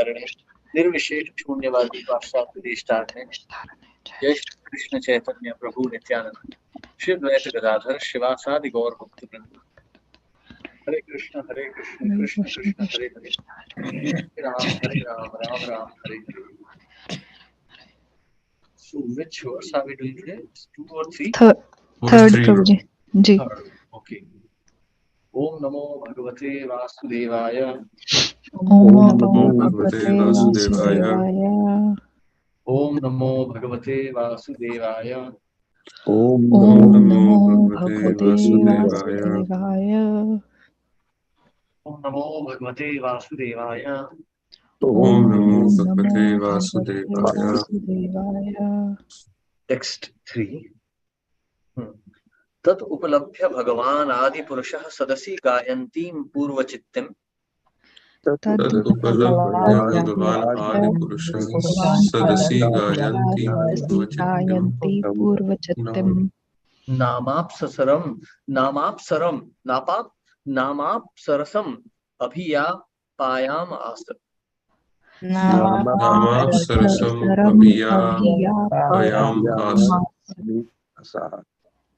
निस्तारणे निर्विशेष शून्यवादी पाश्चात्य जय श्री कृष्ण चैतन्य प्रभु नित्यानंद श्री द्वैत गदाधर शिवासादि गौर भक्त वृंद। हरे कृष्ण कृष्ण कृष्ण हरे हरे, हरे Ram Ram Ram Hare Hare. So which verse are we doing today? 2 or 3? Third Prabhuji. Ji. Third. Okay. Om Namo Bhagavate Vasudevaya. Om Namo Bhagavate Vasudevaya. Om Namo Bhagavate Vasudevaya. Om Namo Bhagavate Vasudevaya. Om Namo Bhagavate Vasudevaya. Om Namo Bhagavate Vasudevaya. Text 3. तत् उपलभ्य भगवान आदि पुरुषः सदसि गायन्तीं पूर्वचित्तिं नामाप्सरसम् अभियापायाम आस।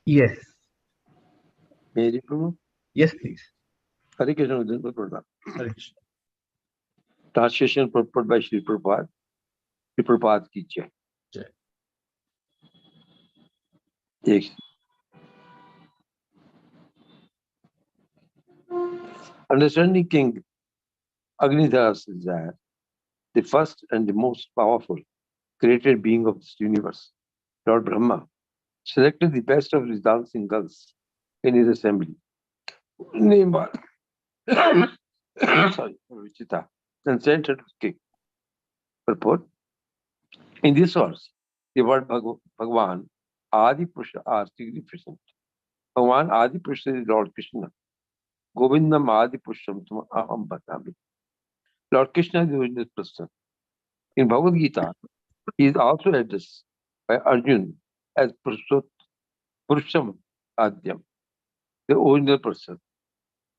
Yes. Mary Prabhu? Yes, please. Hare Krishna Prabhupada. Hare Krishna. Translation purport by Sri Prabhupada. Sri Prabhupada ki jai. Jai. Yes. Understanding King Agnidas desire, the first and the most powerful created being of this universe, Lord Brahma, selected the best of his dancing girls in his assembly. Name was Vichita, and sent her to the king. Purport. In this verse, the word Bhagavan, Adi Purusha are significant. Bhagavan Adi Purusha is Lord Krishna. Govindam Adi Purusham Aham Bhatami. Lord Krishna is the original person. In Bhagavad Gita, he is also addressed by Arjuna as Purusham Adyam, the original person,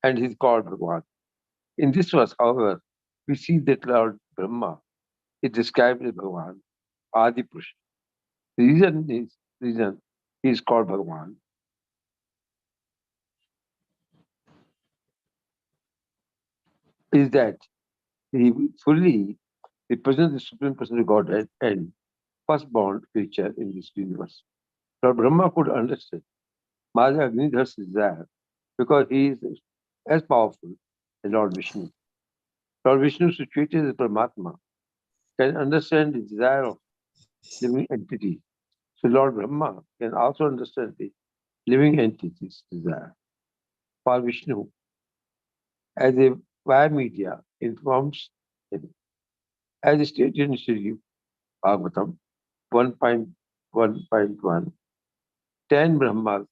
and he is called Bhagavan. In this verse, however, we see that Lord Brahma is described as Bhagavan, Adi Purusha. The reason he is called Bhagavan is that he fully represents the Supreme Personality of Godhead and firstborn creature in this universe. Lord Brahma could understand Maja Agnidar's desire because he is as powerful as Lord Vishnu. Lord Vishnu, situated as Paramatma, can understand the desire of living entity. So Lord Brahma can also understand the living entity's desire. For Vishnu, as a via media, informs him. As stated in Sri Bhagavatam 1.1.1, 10 Brahmas,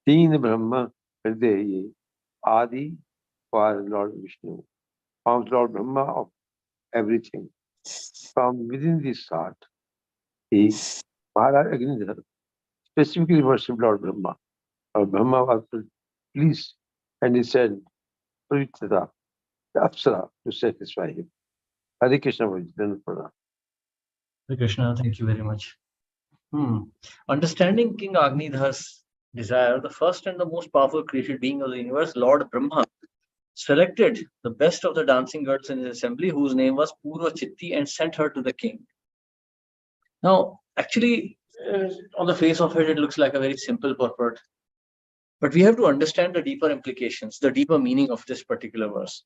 Teen Brahma Hridaye, Adi for Lord Vishnu, forms Lord Brahma of everything. From within this heart, he, Maharaj Agnidhar, specifically worshipped Lord Brahma. Lord Brahma was pleased and he said, Paritada, the Apsara, to satisfy him. Hare Krishna was then Pradhan. Hare Krishna, thank you very much. Understanding King Agnidar's desire, the first and the most powerful created being of the universe, Lord Brahma, selected the best of the dancing girls in his assembly, whose name was Purva Chitti, and sent her to the king. Now, actually, on the face of it, it looks like a very simple purport. But we have to understand the deeper implications, the deeper meaning of this particular verse.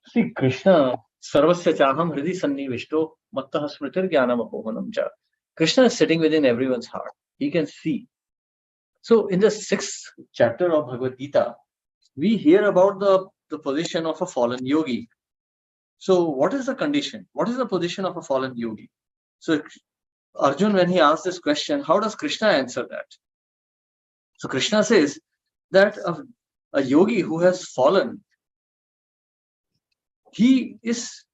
See, Krishna, Sarvasya Chaham Hridi Sannivishto Mattah Smritir Jnanam Apohanam Cha. Krishna is sitting within everyone's heart. He can see. So, in the 6th chapter of Bhagavad Gita, we hear about the position of a fallen yogi. So, what is the condition? What is the position of a fallen yogi? So, Arjun, when he asked this question, how does Krishna answer that? So, Krishna says that a yogi who has fallen, he is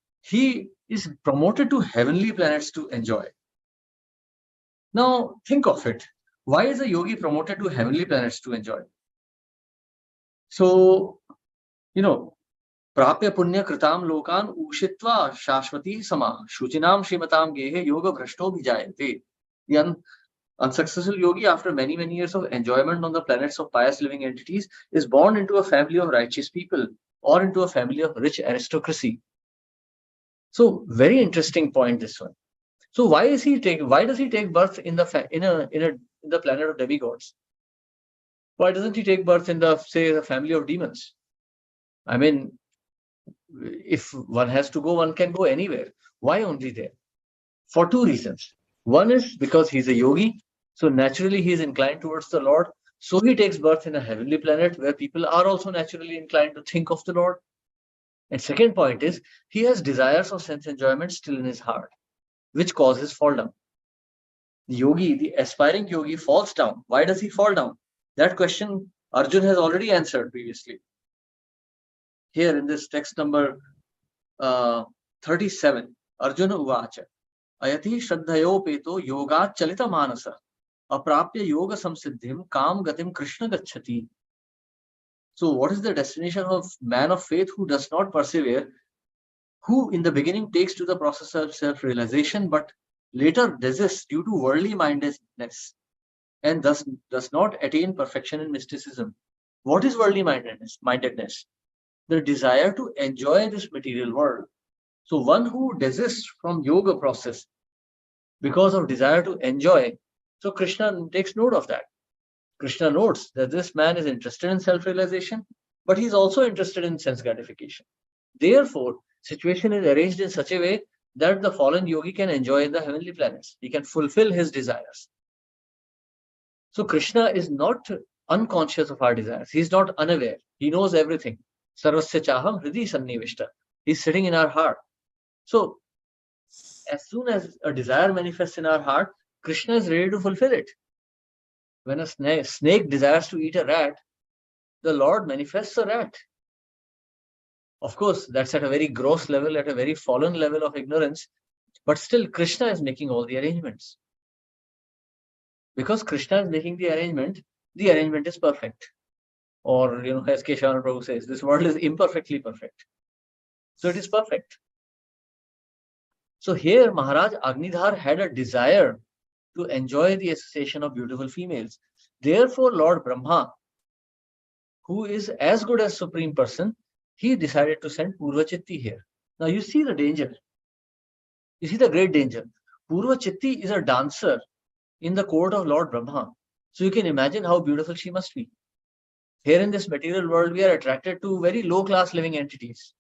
promoted to heavenly planets to enjoy. Now, think of it. Why is a yogi promoted to heavenly planets to enjoy? So, Prapya punya kritam lokan ushitva shashvati sama shuchinam shrimatam gehe yoga bhrashto bhijayate. The unsuccessful yogi, after many, many years of enjoyment on the planets of pious living entities, is born into a family of righteous people or into a family of rich aristocracy. So, very interesting point, this one. So, why does he take birth in the planet of demigods? Why doesn't he take birth in the family of demons? I mean, if one has to go, one can go anywhere. Why only there? For two reasons. One is because he's a yogi, so naturally he is inclined towards the Lord. So he takes birth in a heavenly planet where people are also naturally inclined to think of the Lord. And second point is he has desires of sense enjoyment still in his heart, which causes fall down. The yogi, the aspiring yogi, falls down. Why does he fall down? That question Arjun has already answered previously. Here in this text number 37, Arjuna Uvacha, Ayati Shraddhayopeto Yogat Chalita Manasa, Aprapya Yoga Samsiddhim Kam Gatim Krishna Gachati. So, what is the destination of man of faith who does not persevere, who in the beginning takes to the process of self-realization, but later desists due to worldly mindedness and thus does not attain perfection in mysticism? What is worldly mindedness? The desire to enjoy this material world. So one who desists from yoga process because of desire to enjoy, so Krishna takes note of that. Krishna notes that this man is interested in self-realization, but he's also interested in sense gratification. Therefore, situation is arranged in such a way that the fallen yogi can enjoy in the heavenly planets. He can fulfill his desires. So Krishna is not unconscious of our desires. He's not unaware. He knows everything. Sarvasya chaham hridi sannivishta. He's sitting in our heart. So as soon as a desire manifests in our heart, Krishna is ready to fulfill it. When a snake desires to eat a rat, the Lord manifests a rat. Of course, that's at a very gross level, at a very fallen level of ignorance, but still Krishna is making all the arrangements. Because Krishna is making the arrangement is perfect. Or, as Keshavana Prabhu says, this world is imperfectly perfect. So it is perfect. So here Maharaj Agnidhar had a desire to enjoy the association of beautiful females. Therefore, Lord Brahma, who is as good as Supreme Person, he decided to send Purvachitti here. Now you see the danger. You see the great danger. Purvachitti is a dancer in the court of Lord Brahma. So you can imagine how beautiful she must be. Here in this material world, we are attracted to very low-class living entities.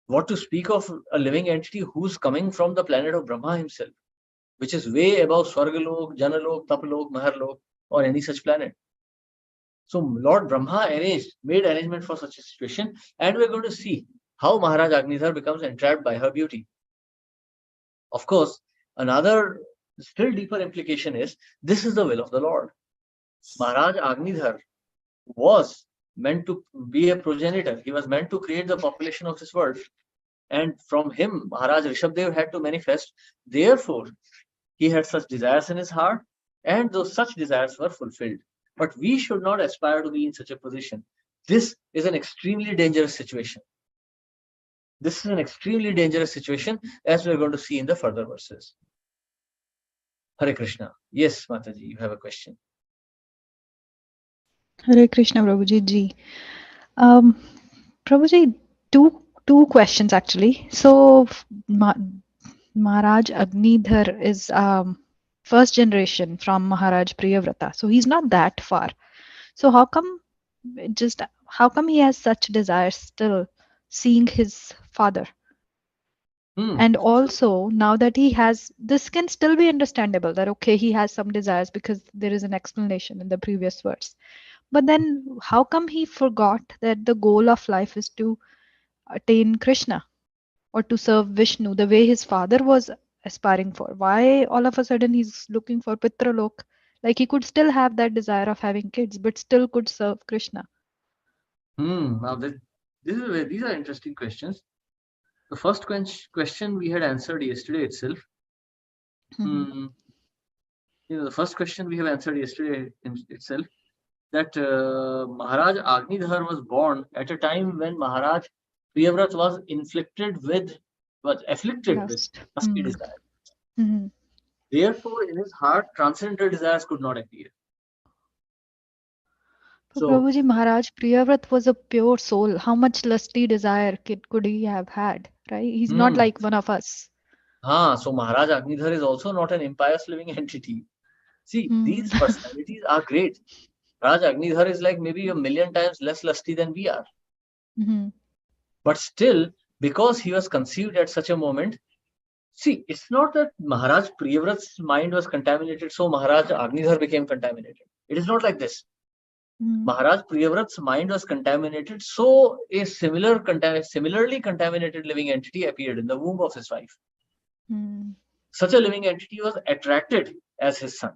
What to speak of a living entity who's coming from the planet of Brahma himself, which is way above Swargalok, Janalok, Tapalok, Maharlok, or any such planet. So Lord Brahma made arrangement for such a situation, and we're going to see how Maharaj Agnidhar becomes entrapped by her beauty. Of course, another still deeper implication is this is the will of the Lord. Maharaj Agnidhar was meant to be a progenitor. He was meant to create the population of this world. And from him, Maharaj Rishabdev had to manifest. Therefore, he had such desires in his heart, and those such desires were fulfilled. But we should not aspire to be in such a position. This is an extremely dangerous situation. This is an extremely dangerous situation, as we're going to see in the further verses. Hare Krishna. Yes, Mataji, you have a question. Hare Krishna, Prabhuji ji. Prabhuji, two questions actually. So Maharaj Agnidhar is first generation from Maharaj Priyavrata. So he's not that far. So how come he has such desires still seeing his father? And also, now that he has, this can still be understandable that, okay, he has some desires because there is an explanation in the previous verse. But then how come he forgot that the goal of life is to attain Krishna or to serve Vishnu the way his father was aspiring for? Why all of a sudden he's looking for Pitralok? Like he could still have that desire of having kids, but still could serve Krishna. Now these are interesting questions. The first question we had answered yesterday itself. The first question we have answered yesterday itself. that Maharaj Agnidhar was born at a time when Maharaj Priyavrat was afflicted with Lust. lusty desire. Mhm. Therefore, in his heart, transcendental desires could not appear. But So, Prabhuji, Maharaj Priyavrat was a pure soul. How much lusty desire could he have had? Right? He's not like one of us. so Maharaj Agnidhar is also not an impious living entity. See, these personalities are great. Raj Agnidhar is like maybe 1,000,000 times less lusty than we are. Mhm. But still, because he was conceived at such a moment, see, it's not that Maharaj Priyavrat's mind was contaminated, so Maharaj Agnidhar became contaminated. It is not like this. Mhm. Maharaj Priyavrat's mind was contaminated, so a similarly contaminated living entity appeared in the womb of his wife. Mhm. Such a living entity was attracted as his son.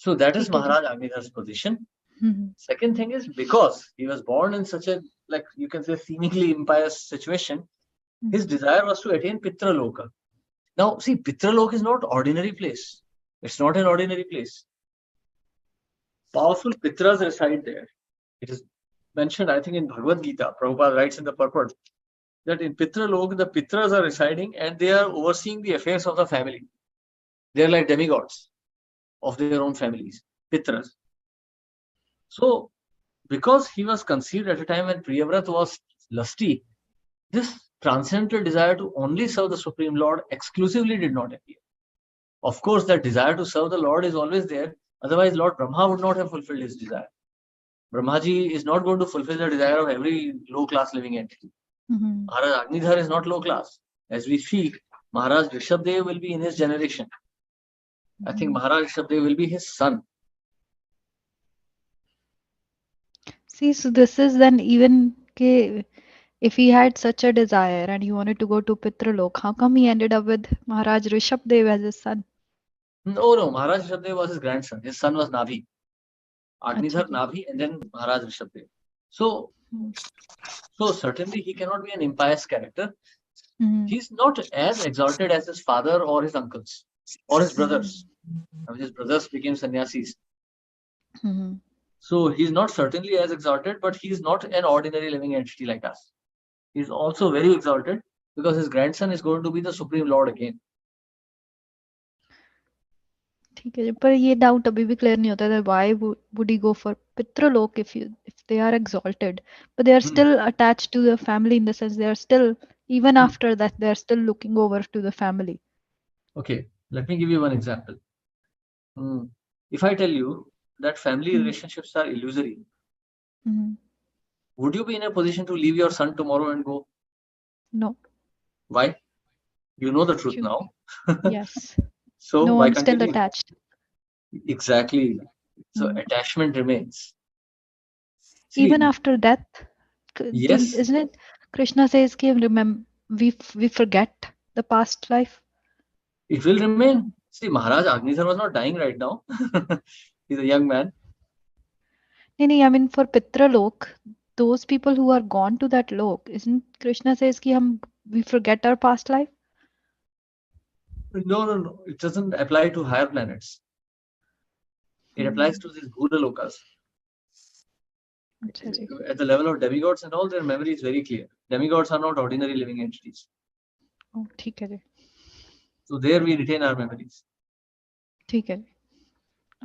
So that is ठीक है जी. Maharaj Agnidhar's position. Mhm. Second thing is, because he was born in such a, like you can say, seemingly impious situation, his desire was to attain Pitraloka. Now, see, Pitraloka is not ordinary place. It's not an ordinary place. Powerful Pitras reside there. It is mentioned, I think, in Bhagavad Gita. Prabhupada writes in the purport that in Pitraloka, the Pitras are residing and they are overseeing the affairs of the family. They are like demigods of their own families, Pitras. So, because he was conceived at a time when Priyavrat was lusty, this transcendental desire to only serve the Supreme Lord exclusively did not appear. Of course, that desire to serve the Lord is always there. Otherwise, Lord Brahma would not have fulfilled his desire. Brahmaji is not going to fulfill the desire of every low-class living entity. Mhm. Maharaj Agnidhar is not low-class. As we see, Maharaj Rishabdev will be in his generation. I think Maharaj Rishabdev will be his son. See, so this is then even if he had such a desire and he wanted to go to Pitralok, how come he ended up with Maharaj Rishabdev as his son? No, Maharaj Rishabdev was his grandson. His son was Nabhi. अच्छा Agnidhar, ji. Nabhi, and then Maharaj Rishabdev. So Hmm. certainly he cannot be an impious character. Mhm. He's not as exalted as his father or his uncles or his brothers. I mean, his brothers became sannyasis. Mhm. So he's not certainly as exalted, but he's not an ordinary living entity like us. He's also very exalted because his grandson is going to be the Supreme Lord again. ठीक है जी. पर ये doubt अभी भी clear नहीं होता था. Why would he go for Pitralok if they are exalted, but they are still attached to the family, in the sense they are still, even after that, they are still looking over to the family. Okay, let me give you one example. If I tell you that family relationships are illusory, Mhm. would you be in a position to leave your son tomorrow and go? No. Why? You know the truth True. now. Yes. So No, why I'm can't you still leave? attached. Exactly. So attachment remains. See, Even after death, yes, isn't it? Krishna says, remember, we forget the past life. it will remain. See, Maharaj Agnidhar was not dying right now. He's a young man. No, I mean for Pitralok, those people who are gone to that lok, isn't Krishna says we forget our past life? No. It doesn't apply to higher planets. It applies to these Bhura Lokas. अच्छा जी. At the level of demigods and all, their memory is very clear. Demigods are not ordinary living entities. Oh, ठीक है जी. So there we retain our memories. ठीक है जी.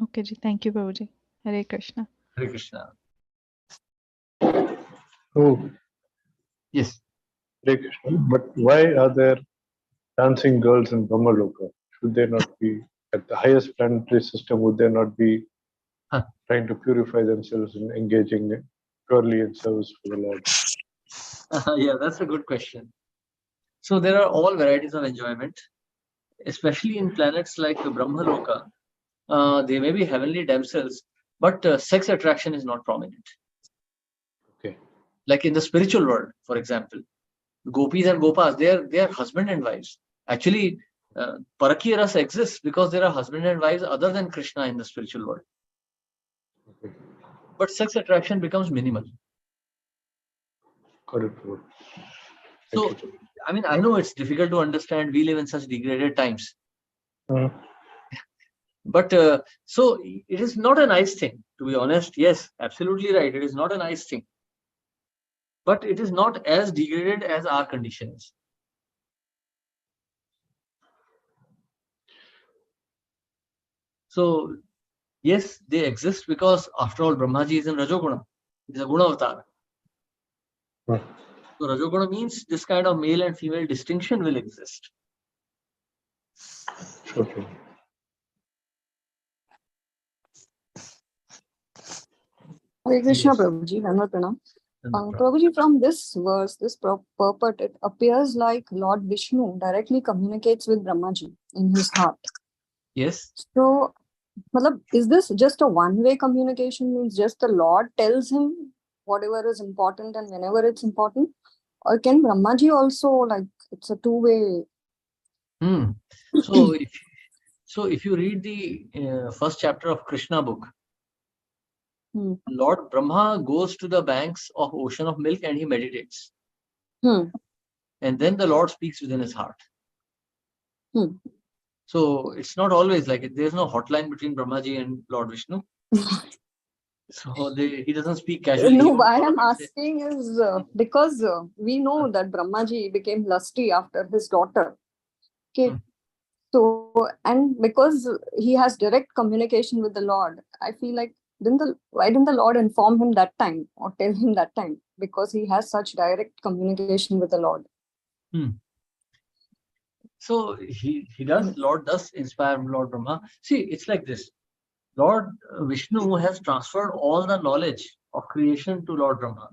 Okay ji. Thank you, Prabhuji. Hare Krishna. Hare Krishna. Oh, Yes. Hare Krishna. But why are there dancing girls in Brahmaloka? Should they not be at the highest planetary system? Would they not be trying to purify themselves and engaging purely in service for the Lord? Yeah, that's a good question. So there are all varieties of enjoyment, especially in planets like Brahmaloka. They may be heavenly themselves, but sex attraction is not prominent. Okay. Like in the spiritual world, for example, gopis and gopas, they are husband and wives. Actually, Parakya Rasa exists because there are husband and wives other than Krishna in the spiritual world. Okay. But sex attraction becomes minimal. Got it, Lord. So, I mean, I know it's difficult to understand. We live in such degraded times. But so it is not a nice thing, to be honest. Yes, absolutely right. It is not a nice thing. But it is not as degraded as our condition is. So, yes, they exist because, after all, Brahmaji is in Rajoguna. It is a Guna avatar. Hmm. So, Rajoguna means this kind of male and female distinction will exist. Sure, sure. Hare Krishna, Yes. Prabhuji, Dhanavad Pranam. Prabhuji. Prabhuji, from this verse, this purport, it appears like Lord Vishnu directly communicates with Brahmaji in his heart. Yes. So, is this just a one-way communication? Means just the Lord tells him whatever is important and whenever it's important? Or can Brahmaji also, like, it's a two-way? So if you read the first chapter of Krishna book, Lord Brahma goes to the banks of ocean of milk and he meditates. And then the Lord speaks within his heart. So it's not always like it. There's no hotline between Brahmaji and Lord Vishnu. So he doesn't speak casually. No, why I'm asking is because we know that Brahmaji became lusty after his daughter. Okay. So, and because he has direct communication with the Lord, I feel like, why didn't the Lord inform him that time or tell him that time? Because he has such direct communication with the Lord. So he does, Lord does inspire Lord Brahma. See, it's like this. Lord Vishnu has transferred all the knowledge of creation to Lord Brahma.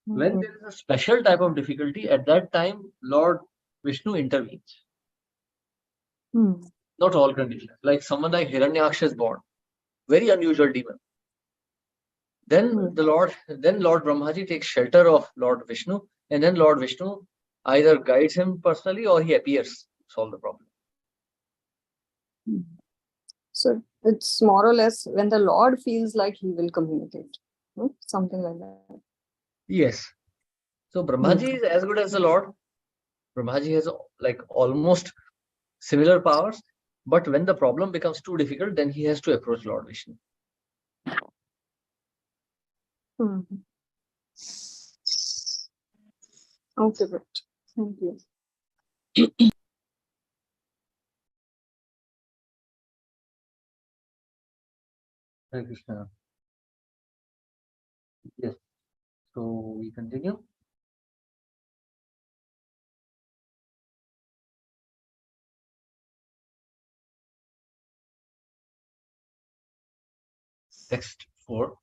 When there is a special type of difficulty, at that time, Lord Vishnu intervenes. Not all conditions. Like someone like Hiranyaksha is born. Very unusual demon. Then Lord Brahmaji takes shelter of Lord Vishnu, and then Lord Vishnu either guides him personally or he appears to solve the problem. So it's more or less when the Lord feels like he will communicate. Something like that. Yes. So Brahmaji is as good as the Lord. Brahmaji has like almost similar powers, but when the problem becomes too difficult, then he has to approach Lord Vishnu. Okay, great. Thank you. Hare Krishna. Yes. So we continue. Text 4.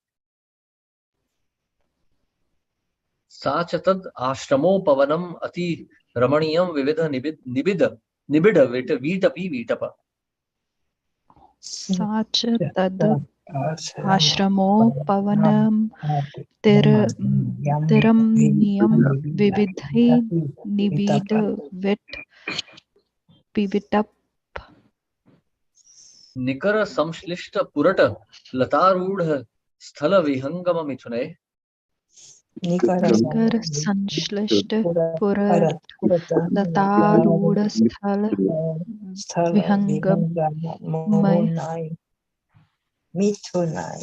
Sachatad ashramopavanam ati ramaniyam vividha nibida vitapi vitapa. Sachatad ashramopavanam tiramniyam vividhai nibida vit pivitap. Nikara samshlishta purata latarudha sthala vihangama mithune. Nikara sanslishta purat latarudha sthala vihangam mithunai.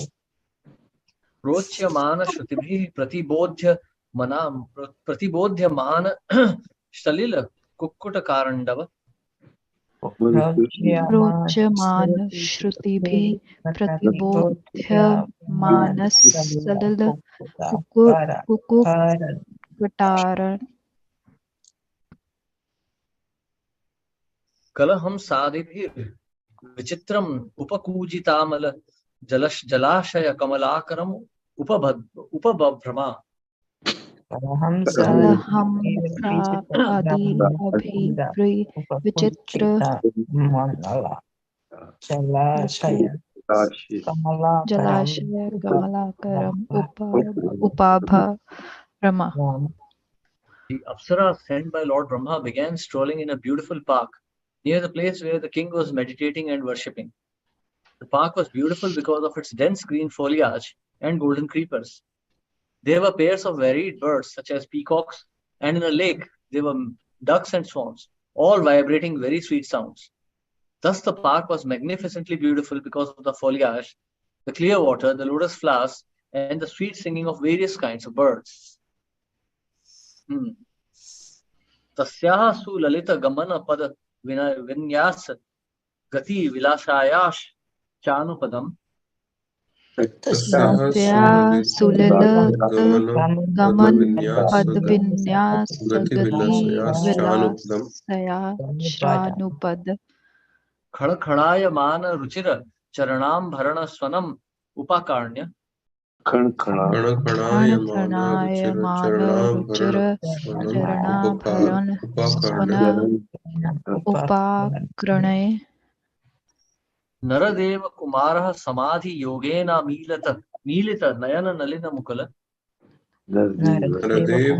Prochyamana shrutibhi pratibodhya man shalila kukkuta karandava. Prochyamana shrutibhi pratibodhya manas salila kukukvataran. Kalaham sadibhir vichitram upakujitamala jalashaya kamalakaram upabhrama. Kalaham adi abhivri vichitra jalashaya kamalakaram upabhrama. The Apsara sent by Lord Brahma began strolling in a beautiful park near the place where the king was meditating and worshipping. The park was beautiful because of its dense green foliage and golden creepers. There were pairs of varied birds such as peacocks, and in a lake there were ducks and swans, all vibrating very sweet sounds. Thus, the park was magnificently beautiful because of the foliage, the clear water, the lotus flowers, and the sweet singing of various kinds of birds. तस्याः सुललित गमन पद विन्यास गति विलासायाश चानुपदम तस्याः सुललितगमन पदविन्यासगतिविलासयाश्रानुपद खड़खड़ायमान रुचिर चरणाम्भरण स्वनम उपाकर्ण्य खणखणायमानरुचिर चरणाभरण स्वन उपाकृण्य नरदेव कुमारः समाधि योगेन मीलित नयन नलिन मुकुल नरदेव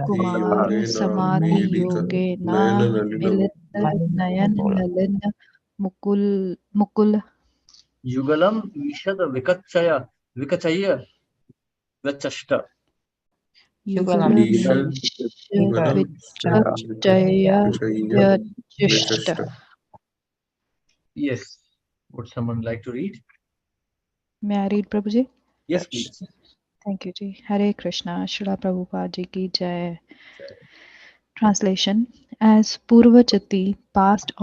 कुमार समाधि योगेन मिलित नयन Nalin Mukul युगलम ईषद विकचय व्यचष्ट युगलविचयव्यचिष्ट. Yes. Would someone like to read? May I read, Prabhuji? Yes, please. Thank you, Ji. Hare Krishna. Srila Prabhupada Ji ki jai. Translation: As Purvachati passed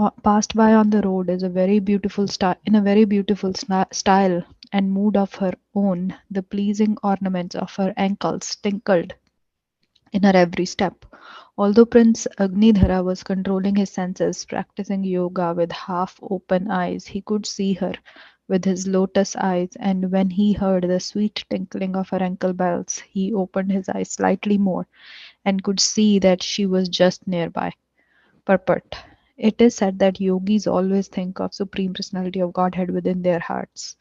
by on the road is a very beautiful in a very beautiful style and mood of her own, the pleasing ornaments of her ankles tinkled in her every step. Although Prince Agnidhara was controlling his senses, practicing yoga with half-open eyes, he could see her with his lotus eyes, and when he heard the sweet tinkling of her ankle bells, he opened his eyes slightly more and could see that she was just nearby. Purport: It is said that yogis always think of Supreme Personality of Godhead within their hearts.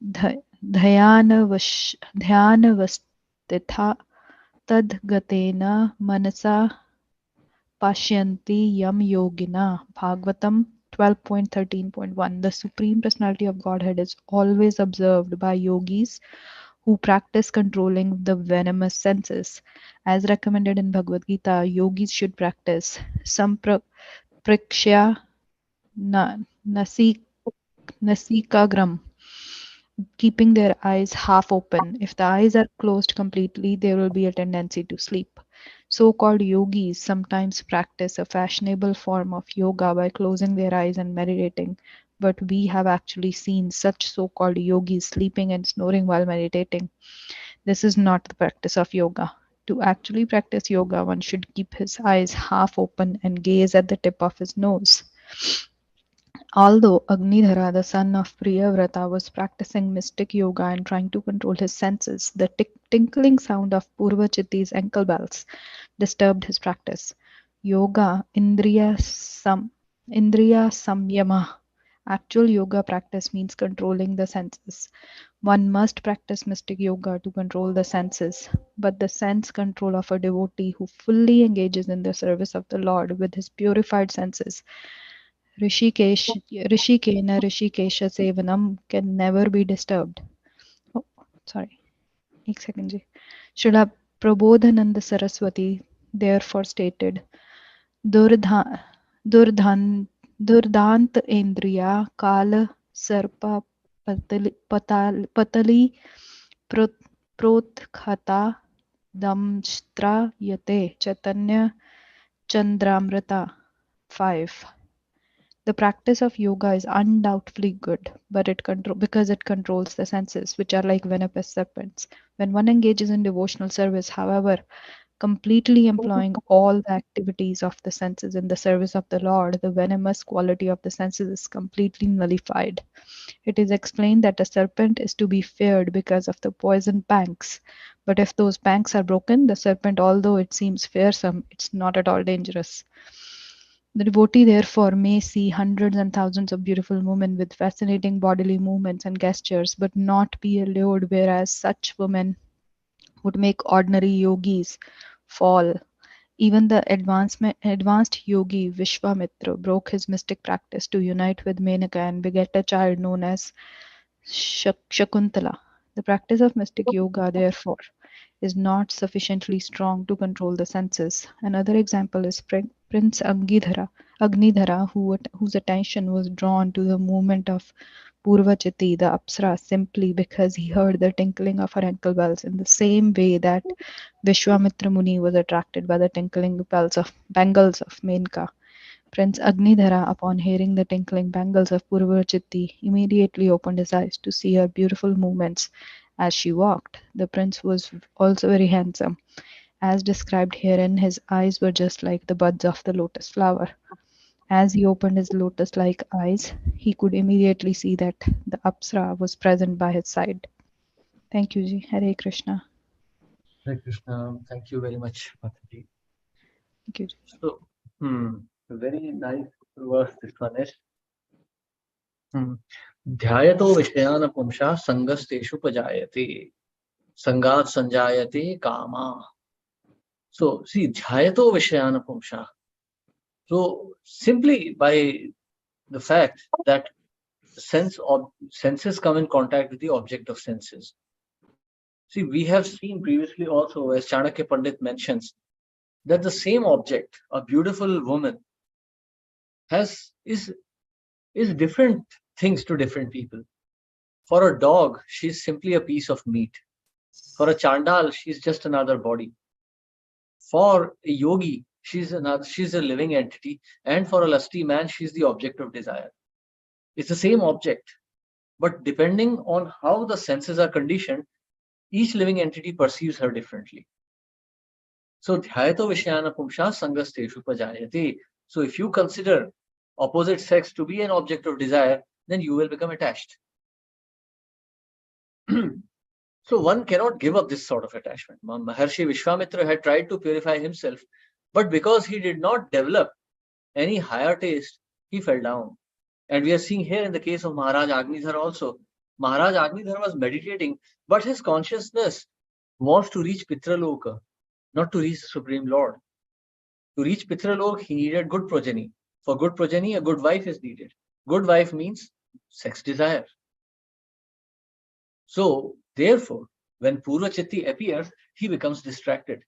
Dhyanavastitha tadgatena manasa pashyanti yam yogina. Bhagavatam 12.13.1. The Supreme Personality of Godhead is always observed by yogis who practice controlling the venomous senses. As recommended in Bhagavad Gita, yogis should practice sampraksya nasikagram, keeping their eyes half open. If the eyes are closed completely, there will be a tendency to sleep. So-called yogis sometimes practice a fashionable form of yoga by closing their eyes and meditating, but we have actually seen such so-called yogis sleeping and snoring while meditating. This is not the practice of yoga. To actually practice yoga, one should keep his eyes half open and gaze at the tip of his nose. Although Agnidhara, the son of Priyavrata, was practicing mystic yoga and trying to control his senses, the tinkling sound of Purvachiti's ankle bells disturbed his practice. Yoga Indriya Samyama. Actual yoga practice means controlling the senses. One must practice mystic yoga to control the senses, but the sense control of a devotee who fully engages in the service of the Lord with his purified senses, Rishikena Rishikesha Sevanam, can never be disturbed. Oh, sorry. Ek second ji. Srila Prabodhananda Saraswati therefore stated, Durdant Indriya Kala Sarpa Patali Protkhata Damshtra Yate Chaitanya Chandramrita 5. The practice of yoga is undoubtedly good, but because it controls the senses, which are like venomous serpents. When one engages in devotional service, however, completely employing all the activities of the senses in the service of the Lord, the venomous quality of the senses is completely nullified. It is explained that a serpent is to be feared because of the poison pangs. But if those pangs are broken, the serpent, although it seems fearsome, it's not at all dangerous. The devotee therefore may see hundreds and thousands of beautiful women with fascinating bodily movements and gestures, but not be allured, whereas such women would make ordinary yogis fall. Even the advanced yogi Vishwamitra broke his mystic practice to unite with Menaka and beget a child known as Shakuntala. The practice of mystic yoga, therefore, is not sufficiently strong to control the senses. Another example is Prince Agnidhara Agnidhara, whose attention was drawn to the movement of Purvachiti, the Apsara, simply because he heard the tinkling of her ankle bells, in the same way that Vishwamitra Muni was attracted by the tinkling bangles of Menka. Prince Agnidhara, upon hearing the tinkling bangles of Purvachiti, immediately opened his eyes to see her beautiful movements as she walked. The prince was also very handsome. As described herein, his eyes were just like the buds of the lotus flower. As he opened his lotus-like eyes, he could immediately see that the Apsara was present by his side. Thank you, Ji. Hare Krishna. Hare Krishna. Thank you very much, Mataji. Thank you, Ji. So, very nice verse this one is. ध्यायतो विषयान पुंसा संगस्तेषु पजायते संगात संजायते comma. So, see, dhyato vishayana pumsha. So, simply by the fact that senses come in contact with the object of senses. See, we have seen previously also, as Chanakya Pandit mentions, that the same object, a beautiful woman, is different things to different people. For a dog, she's simply a piece of meat. For a Chandal, she's just another body. For a yogi, she's a living entity, and for a lusty man, she's the object of desire. It's the same object, but depending on how the senses are conditioned, each living entity perceives her differently. So, dhyato vishayana pumsha sangasteshu pajayate. So, if you consider opposite sex to be an object of desire, then you will become attached. So one cannot give up this sort of attachment. Maharshi Vishwamitra had tried to purify himself, but because he did not develop any higher taste, he fell down. And we are seeing here in the case of Maharaj Agnidhar also. Maharaj Agnidhar was meditating, but his consciousness was to reach Pitraloka, not to reach the Supreme Lord. To reach Pitraloka, he needed good progeny. For good progeny, a good wife is needed. Good wife means sex desire. So, therefore, when Purvachiti appears, he becomes distracted.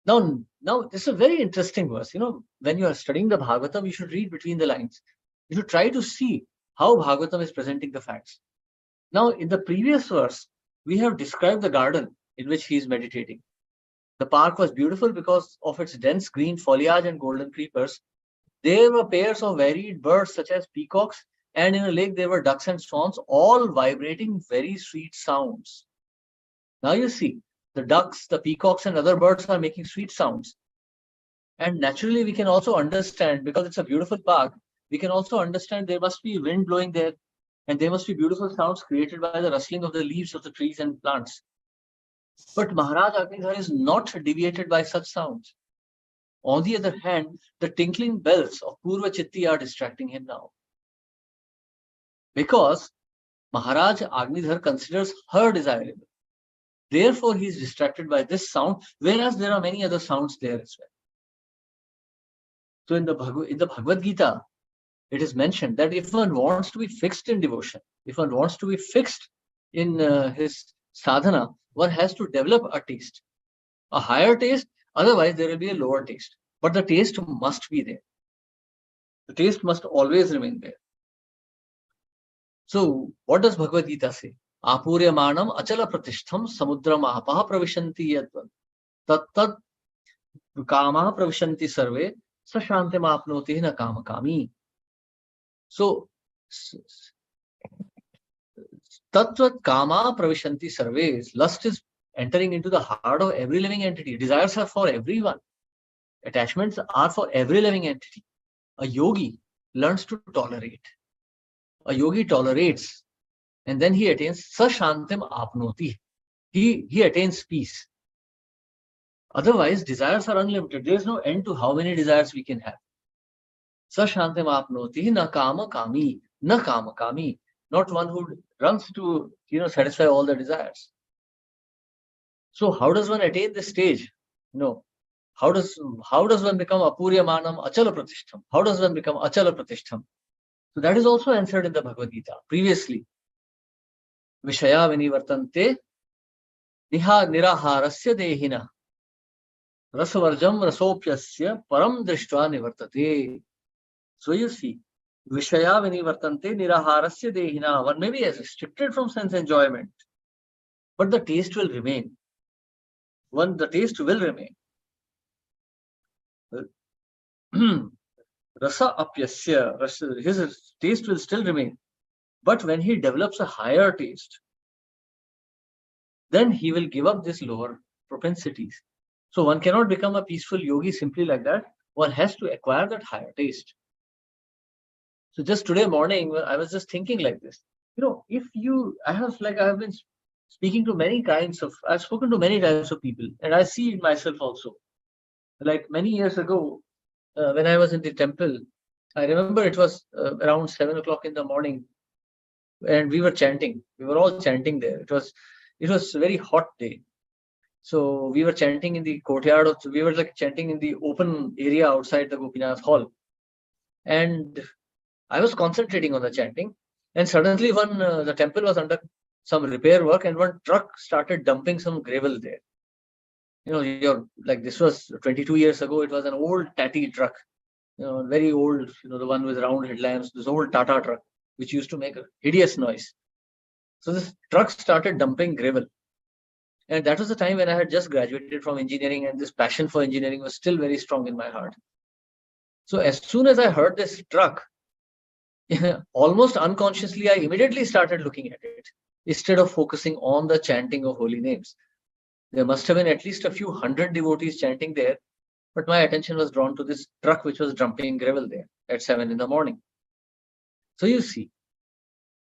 Now, this is a very interesting verse. When you are studying the Bhagavatam, you should read between the lines. You should try to see how Bhagavatam is presenting the facts. Now, in the previous verse, we have described the garden in which he is meditating. The park was beautiful because of its dense green foliage and golden creepers. There were pairs of varied birds such as peacocks, and in a lake there were ducks and swans, all vibrating very sweet sounds. Now you see, the ducks, the peacocks, and other birds are making sweet sounds. And naturally, we can also understand, because it's a beautiful park, we can also understand there must be wind blowing there, and there must be beautiful sounds created by the rustling of the leaves of the trees and plants. But Maharaj Agnidhar is not deviated by such sounds. On the other hand, the tinkling bells of Purvachiti are distracting him now. Because Maharaj Agnidhar considers her desirable. Therefore, he is distracted by this sound, whereas there are many other sounds there as well. So in the Bhagavad Gita, it is mentioned that if one wants to be fixed in devotion, if one wants to be fixed in his sadhana, one has to develop a taste, a higher taste, otherwise there will be a lower taste. But the taste must be there. The taste must always remain there. So what does Bhagavad Gita say? Apuryamanam achala pratishtham samudra mahapaha pravishanti yadvan tat kama pravishanti sarve sashantim apnoti na kama kami. So tatvat kama pravishanti sarve, lust is entering into the heart of every living entity. Desires are for everyone. Attachments are for every living entity. A yogi learns to tolerate. A yogi tolerates, and then he attains sashantim apnoti. He attains peace. Otherwise, desires are unlimited. There is no end to how many desires we can have. Sashantim apnoti na kama kami, na kama kami. Not one who runs to satisfy all the desires. So how does one attain this stage? How does one become apuryamanam achala pratishtham? How does one become achala pratishtham? So that is also answered in the Bhagavad Gita previously. Vishaya vinivartante niha niraharasya dehina rasavarjam rasopyasya param drishtva nivartate. So you see, Vishaya vinivartante niraharasya dehina. One may be restricted from sense enjoyment, but the taste will remain. The taste will remain. Rasa apyasya, his taste will still remain. But when he develops a higher taste, then he will give up this lower propensities. So one cannot become a peaceful yogi simply like that. One has to acquire that higher taste. So just today morning, I was just thinking like this. I have been speaking to I've spoken to many types of people, and I see it myself also. Like many years ago, when I was in the temple, I remember it was around 7 o'clock in the morning, and we were chanting. We were all chanting there. It was a very hot day. So we were chanting in the courtyard. We were chanting in the open area outside the Gopinath hall. And I was concentrating on the chanting. And suddenly the temple was under some repair work, and one truck started dumping some gravel there. This was 22 years ago. It was an old tatty truck, very old, the one with round headlamps, this old Tata truck, which used to make a hideous noise. So this truck started dumping gravel. And that was the time when I had just graduated from engineering, and this passion for engineering was still very strong in my heart. So as soon as I heard this truck, almost unconsciously, I immediately started looking at it instead of focusing on the chanting of holy names. There must have been at least a few hundred devotees chanting there, but my attention was drawn to this truck which was dumping gravel there at 7 in the morning. So you see,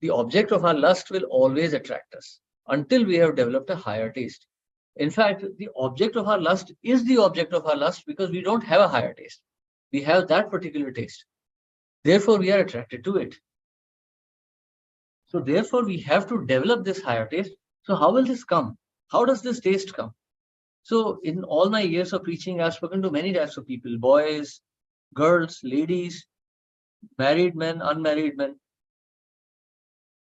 the object of our lust will always attract us until we have developed a higher taste. In fact, the object of our lust is the object of our lust because we don't have a higher taste. We have that particular taste. Therefore, we are attracted to it. So therefore, we have to develop this higher taste. So how will this come? How does this taste come? So in all my years of preaching, I've spoken to many types of people: boys, girls, ladies, married men, unmarried men.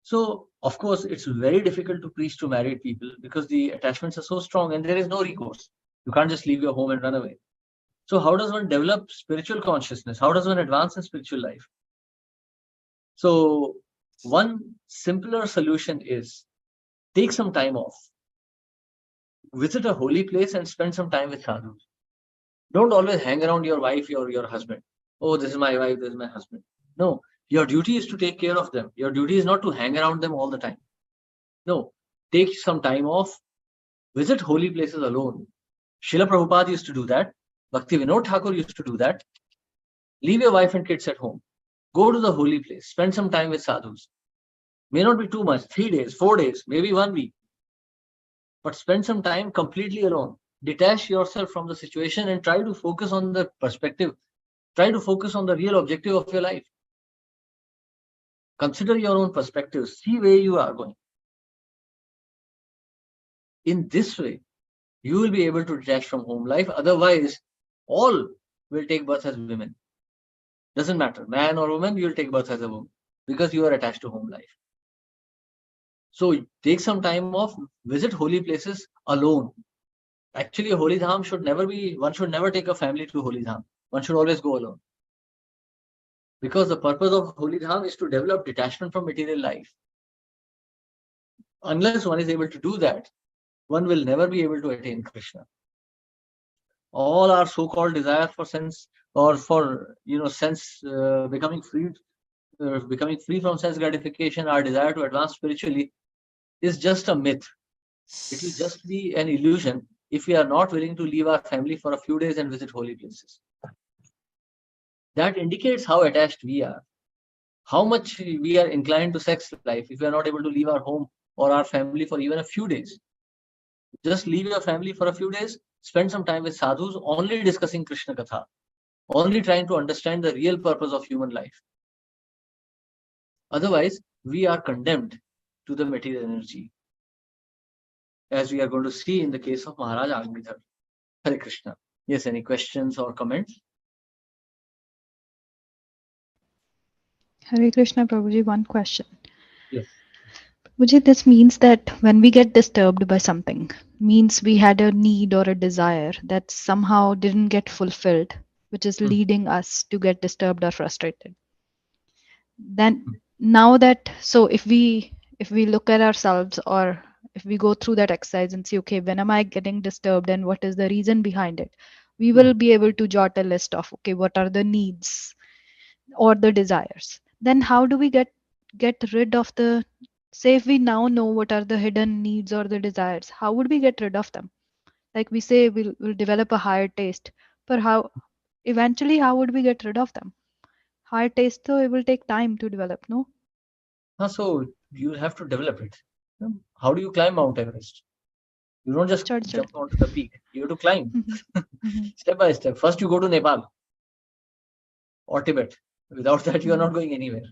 So, of course, it's very difficult to preach to married people because the attachments are so strong and there is no recourse. You can't just leave your home and run away. So how does one develop spiritual consciousness? How does one advance in spiritual life? So one simpler solution is take some time off. Visit a holy place and spend some time with sadhus. Don't always hang around your wife or your husband. Oh, this is my wife, this is my husband. No, your duty is to take care of them. Your duty is not to hang around them all the time. No, take some time off. Visit holy places alone. Srila Prabhupada used to do that. Bhakti Vinod Thakur used to do that. Leave your wife and kids at home. Go to the holy place. Spend some time with sadhus. May not be too much, 3 days, 4 days, maybe 1 week. But spend some time completely alone. Detach yourself from the situation and try to focus on the perspective. Try to focus on the real objective of your life. Consider your own perspective. See where you are going. In this way, you will be able to detach from home life. Otherwise, all will take birth as women. Doesn't matter, man or woman, you will take birth as a woman because you are attached to home life. So take some time off, visit holy places alone. Actually, a holy dham one should never take a family to holy dham. One should always go alone. Because the purpose of holy dham is to develop detachment from material life. Unless one is able to do that, one will never be able to attain Krishna. All our so-called desire for sense or for sense becoming free from sense gratification, our desire to advance spiritually is just a myth. It will just be an illusion if we are not willing to leave our family for a few days and visit holy places. That indicates how attached we are, how much we are inclined to sex life if we are not able to leave our home or our family for even a few days. Just leave your family for a few days, spend some time with sadhus, only discussing Krishna Katha, only trying to understand the real purpose of human life. Otherwise, we are condemned to the material energy, as we are going to see in the case of Maharaj Agnidhar. Hare Krishna. Yes, any questions or comments? Hare Krishna, Prabhuji, one question. Yes. Prabhuji, this means that when we get disturbed by something, means we had a need or a desire that somehow didn't get fulfilled, which is leading us to get disturbed or frustrated. then now that, so if we look at ourselves, or if we go through that exercise and see, okay, when am I getting disturbed and what is the reason behind it, we will be able to jot a list of, okay, what are the needs or the desires. Then how do we get rid of the, say if we now know what are the hidden needs or the desires, how would we get rid of them? Like we say we'll develop a higher taste, but how eventually how would we get rid of them? Higher taste, so it will take time to develop, no? So you have to develop it. How do you climb Mount Everest? You don't just Chad. jump onto the peak. You have to climb Mhm. step by step. First, you go to Nepal or Tibet. Without that, you are not going anywhere.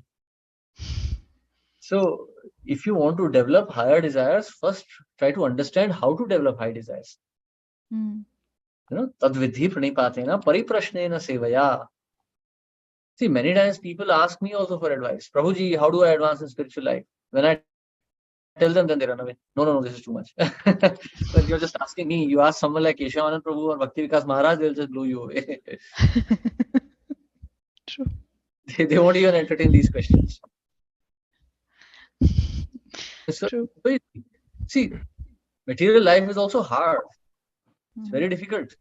So, if you want to develop higher desires, first try to understand how to develop high desires. Mm. Tadvidhi pranipatena pariprashnena sevaya. See, many times people ask me also for advice. Prabhuji, how do I advance in spiritual life? When I tell them, then they run away. No, this is too much. But you're just asking me. You ask someone like Keshavanand Prabhu or Bhakti Vikas Maharaj, they'll just blow you away. True. They won't even entertain these questions. So, True. see, material life is also hard. It's Mm. very difficult.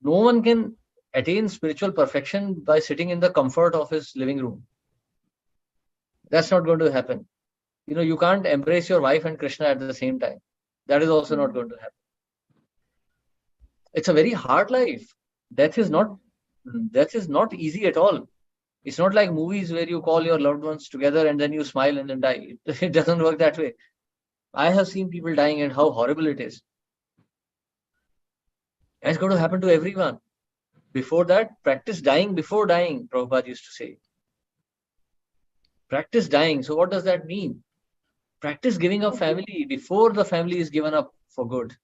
No one can attain spiritual perfection by sitting in the comfort of his living room. That's not going to happen. You can't embrace your wife and Krishna at the same time. That is also not going to happen. It's a very hard life. Death is not easy at all. It's not like movies where you call your loved ones together and then you smile and then die. It doesn't work that way. I have seen people dying and how horrible it is. And it's going to happen to everyone. Before that, practice dying before dying, Prabhupada used to say. Practice dying. So what does that mean? Practice giving up family before the family is given up for good.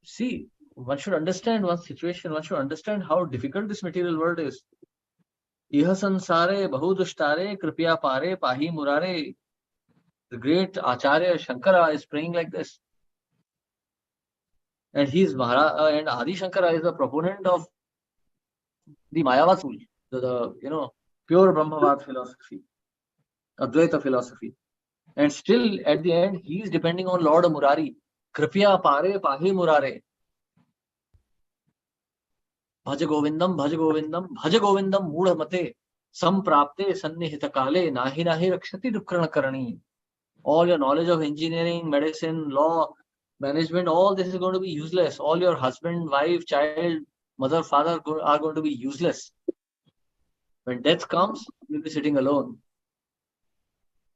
See, one should understand one situation. One should understand how difficult this material world is. Iha sansare bahudushtare kripya pare pahi murare. The great Acharya Shankara is praying like this. And he is and Adi Shankara is the proponent of the Mayavad school, the pure Brahmavad philosophy, Advaita philosophy. And still at the end, he is depending on Lord Murari. Kripya pare pahi murare. Bhaja Govindam, Bhaja Govindam, Bhaja Govindam Mudha Mate. Samprapte Sannihita Kale Nahi Nahi Rakshati Dukrana Karani. All your knowledge of engineering, medicine, law, management, all this is going to be useless. All your husband, wife, child, mother, father are going to be useless. When death comes, you'll be sitting alone.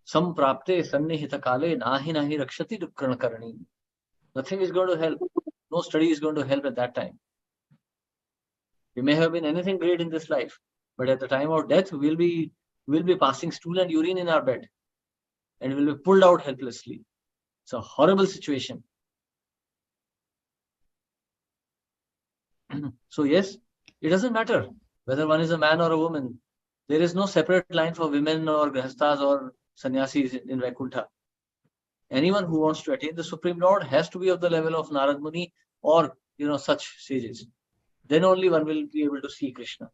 Samprapte Sannihita Kale Nahi Nahi Rakshati Dukrana Karani. Nothing is going to help. No study is going to help at that time. We may have been anything great in this life, but at the time of death, we'll be passing stool and urine in our bed, and we'll be pulled out helplessly. It's a horrible situation. So yes, it doesn't matter whether one is a man or a woman. There is no separate line for women or grahasthas or sannyasis in Vaikuntha. Anyone who wants to attain the Supreme Lord has to be of the level of Narad Muni or such sages. Then only one will be able to see Krishna.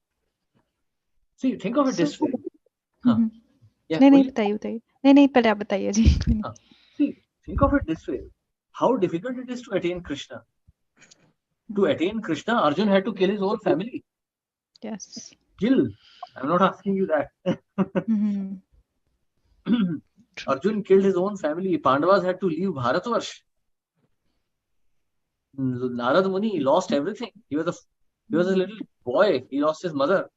See, think of it this way. Yeah, नहीं बताइए नहीं पहले आप बताइए जी. See, think of it this way. How difficult it is to attain Krishna. To attain Krishna, Arjun had to kill his whole family. Yes. Kill. I'm not asking you that. Arjun killed his own family. Pandavas had to leave Bharatvarsh. Narad Muni lost everything. He was a little boy. He lost his mother.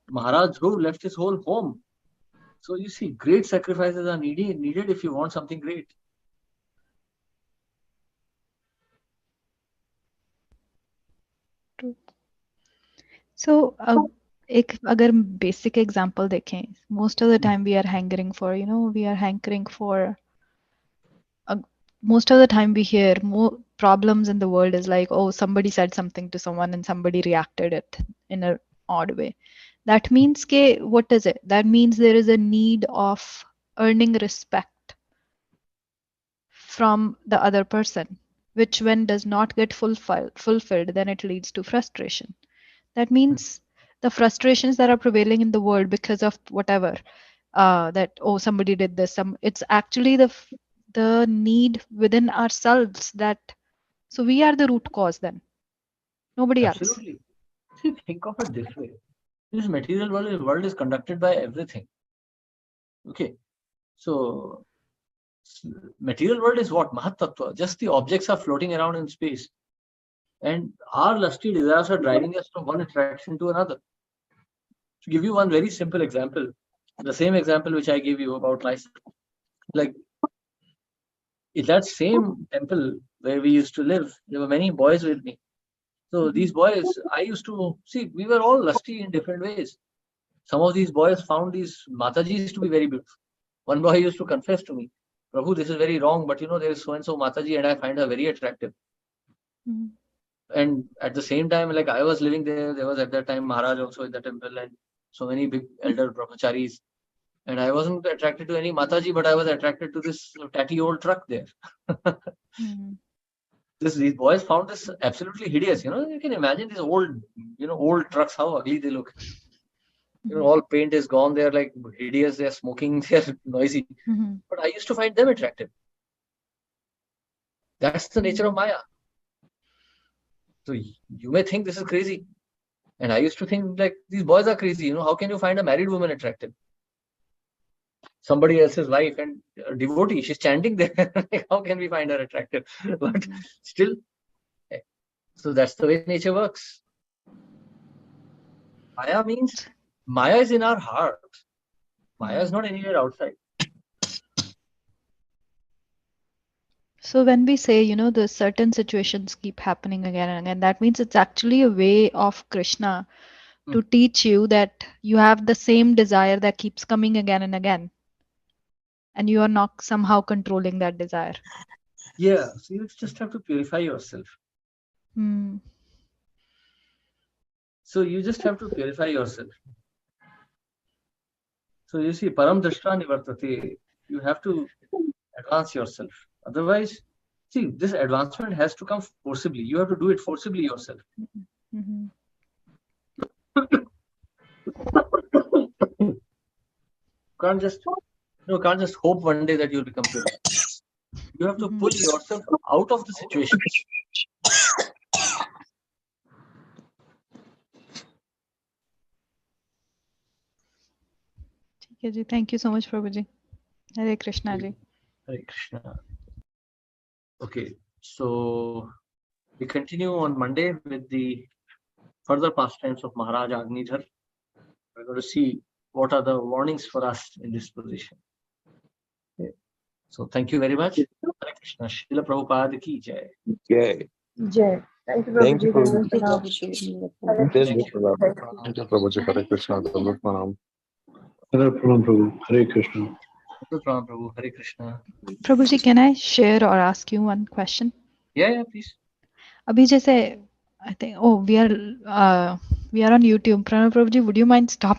Maharaj Dhruv left his whole home. So you see, great sacrifices are needed if you want something great. True. So एक अगर basic example देखें, most of the time we are hankering for most of the time we hear more problems in the world is like, oh, somebody said something to someone and somebody reacted it in an odd way. That means what is it? That means there is a need of earning respect from the other person, which when does not get fulfilled, then it leads to frustration. That means the frustrations that are prevailing in the world because of whatever, that, oh, somebody did this, it's actually the need within ourselves that, so we are the root cause then, nobody else. Absolutely. See, think of it this way. This material world is conducted by everything. Okay. So material world is what? Mahat Tattva. Just the objects are floating around in space. And our lusty desires are driving us from one attraction to another. To give you one very simple example, the same example which I gave you about myself. Like in that same temple where we used to live, there were many boys with me. So these boys, I used to see, we were all lusty in different ways. Some of these boys found these Matajis to be very beautiful. One boy used to confess to me, Prabhu, this is very wrong, but there is so-and-so Mataji and I find her very attractive. Mm. And at the same time, like I was living there was at that time Maharaj also in the temple and so many big elder brahmacharis. And I wasn't attracted to any Mataji, but I was attracted to this tatty old truck there. Mm. These boys found this absolutely hideous. You can imagine these old, old trucks, how ugly they look. All paint is gone. They're like hideous. They're smoking. They're noisy. Mhm. But I used to find them attractive. That's the nature of Maya. So you may think this is crazy. And I used to think like these boys are crazy. How can you find a married woman attractive? Somebody else's wife and a devotee, she's chanting there. Like, how can we find her attractive? But still, so that's the way nature works. Maya means Maya is in our heart. Maya is not anywhere outside. So when we say, the certain situations keep happening again and again, that means it's actually a way of Krishna to teach you that you have the same desire that keeps coming again and again. And you are not somehow controlling that desire. Yeah, so you just have to purify yourself. Mm. So you just have to purify yourself. So you see, param drishta nivartate. You have to advance yourself. Otherwise, see, this advancement has to come forcibly. You have to do it forcibly yourself. Mm-hmm. Can't just hope one day that you'll become pure. You have to pull yourself out of the situation. Thank you so much, Prabhuji. Hare Krishna ji. Hare Krishna. Okay, so we continue on Monday with the further pastimes of Maharaj Agnidhar. We're going to see what are the warnings for us in this position. Okay. So thank you very much. Hare Krishna. Srila Prabhupada ki jai. Okay. Jai. Thank you, Thank you, Prabhuji. Thank you, Prabhuji. Hare Krishna. Hare Prabhu. Hare Krishna. Prabhu. Hare Krishna. Prabhuji, can I share or ask you one question? Yeah, please. Abhi jaise, I think, we are on YouTube. Pranav Prabhuji, would you mind stopping